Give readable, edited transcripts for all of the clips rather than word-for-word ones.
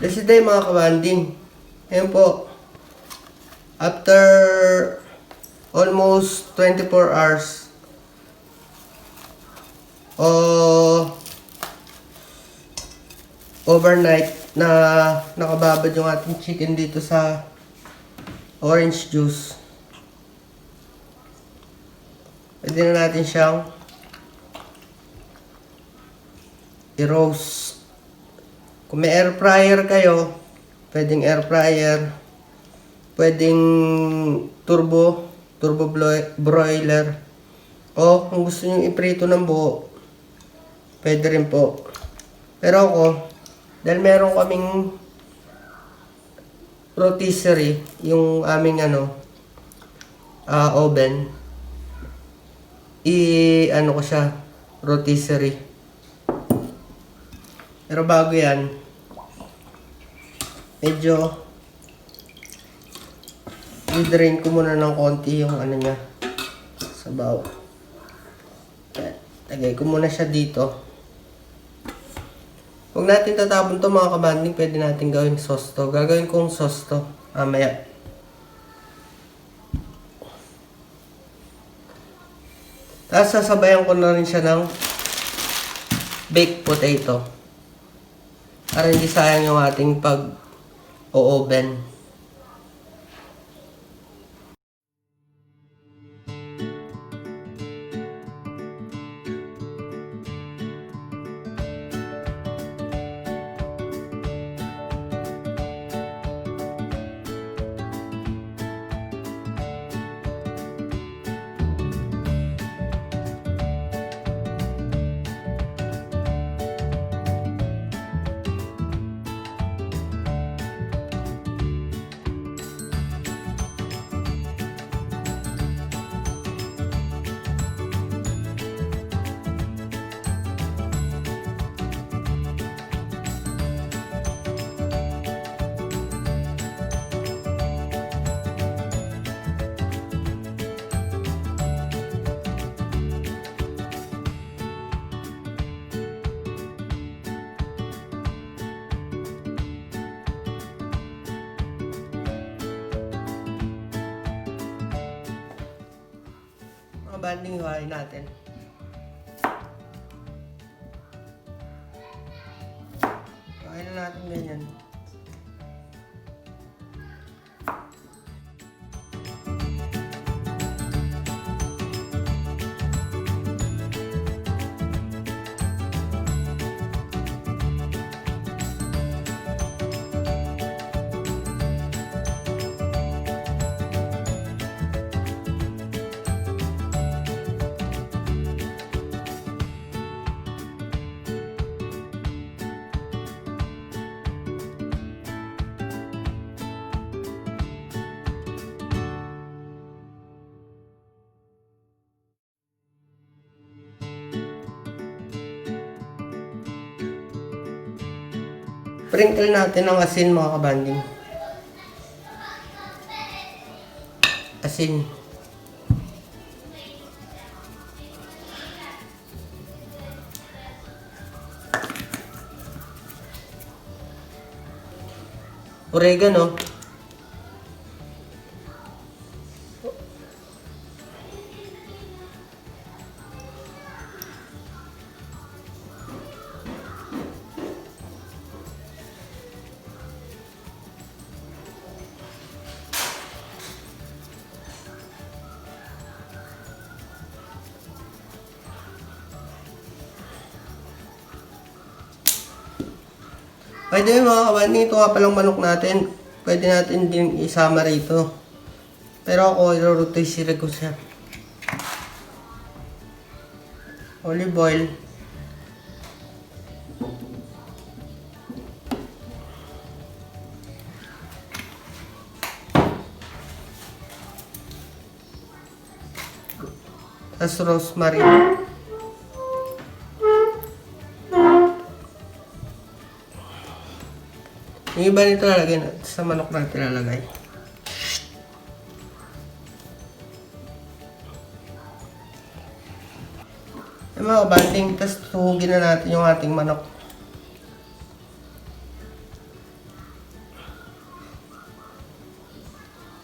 This day mga kabanding. Ayan po. After almost 24 hours o overnight na nakababad yung ating chicken dito sa orange juice. Pwede na natin siyang i-roast. Kung may air fryer kayo, pwedeng air fryer, pwedeng turbo broiler, o kung gusto nyo iprito ng buo, pwede rin po. Pero ako, dahil meron kaming rotisserie, yung aming oven, ko siya, rotisserie. Pero bago yan, medyo i-drain ko muna ng konti yung niya, sabaw. Lagay ko muna siya dito. Huwag natin tatapon to mga kabanding, pwede natin gawin sauce to. Gagawin kong sauce to mamaya. Tapos sasabayan ko na rin siya ng baked potato. Para hindi sayang yung ating pag-o-oven. Banding hiwain natin. Hiwain na natin ganyan. Sprinkle natin ng asin mga kabanding. Asin. Oregano. Pwede mga kabanding, ito nga palang manok natin. Pwede natin din isama rito. Pero ako, i-rotisserie ko siya. Olive oil. Tapos rosemary. Yung iba nito lalagay na, sa manok natin lalagay. Yung mga kabanding, tapos tuhugin na natin yung ating manok.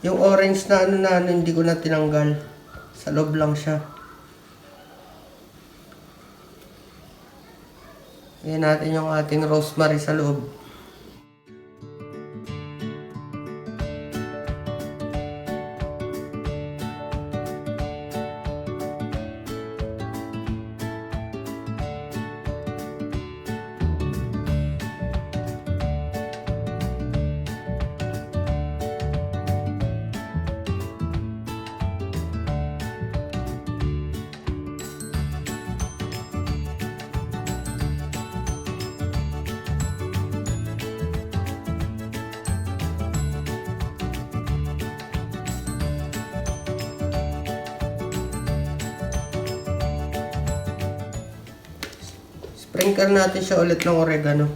Yung orange na hindi ko na tinanggal. Sa loob lang siya. Ayan natin yung ating rosemary sa loob. Sprinkle natin siya ulit ng oregano.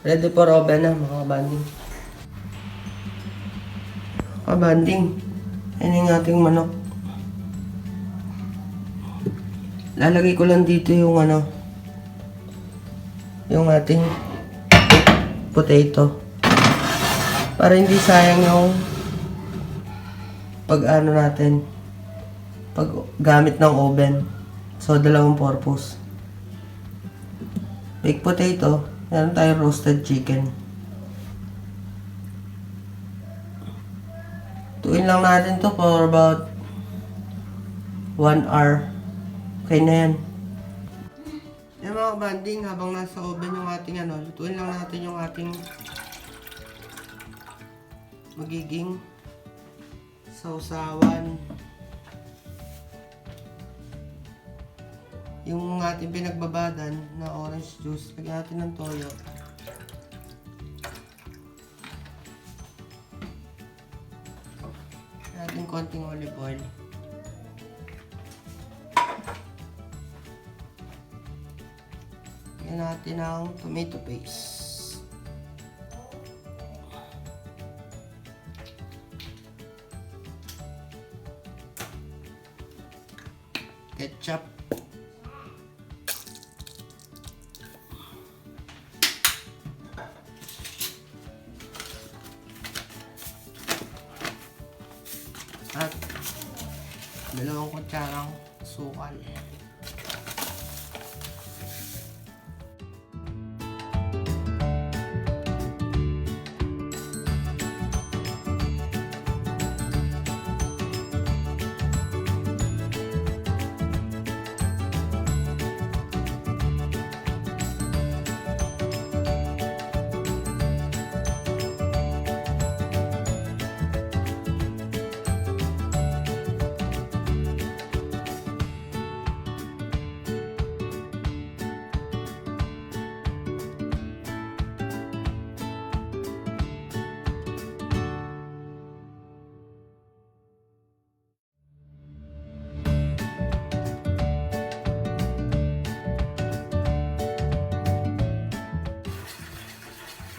Ready for oven na mga kabanding. Kabanding, yan yung ating manok. Lalagay ko lang dito yung yung ating potato. Para hindi sayang yung natin, pag gamit ng oven. So, dalawang purpose. Baked potato, meron tayong roasted chicken. Tuin lang natin to for about 1 hour. Okay na yan. Yan mga kabanding, habang nasa oven yung ating lutuin lang natin yung ating magiging sausawan. Yung ating pinagbabadan na orange juice, lagyan natin ng toyo. Lagyan natin konting olive oil. Lagyan natin ang tomato paste. Ketchup. At 2 kutsarang sukal.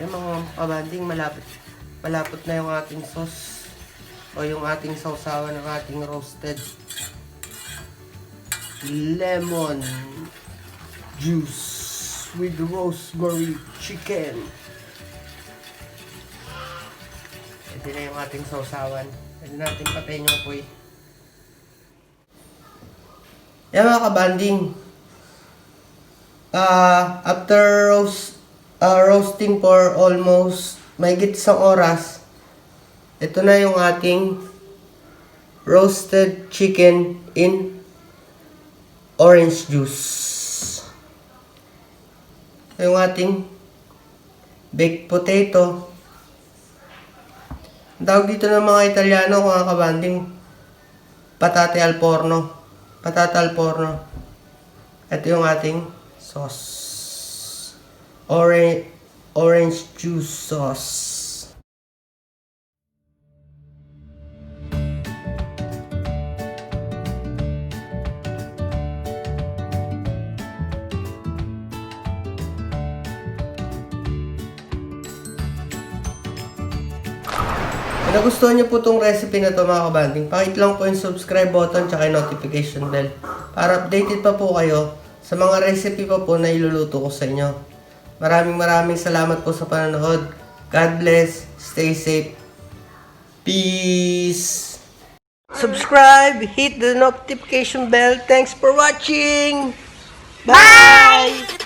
Yung mga kabanding, malapot na yung ating sauce o yung ating sausawan ng ating roasted lemon juice with rosemary chicken. Ito na yung ating sausawan. Pwede natin patayin yung apoy. Yan mga kabanding, after roasting for almost mahigit 1 oras, ito na yung ating roasted chicken in orange juice. Ito yung ating baked potato. Ang tawag dito ng mga Italiano, mga kabanding, patate al forno. Patata al forno. Ito yung ating sauce. Orange juice sauce. nagustuhan niyo po itong recipe na to mga kabanding, pakit lang po yung subscribe button tsaka yung notification bell para updated pa po kayo sa mga recipe pa po na iluluto ko sa inyo. Maraming salamat po sa panonood. God bless. Stay safe. Peace. Subscribe, hit the notification bell. Thanks for watching. Bye.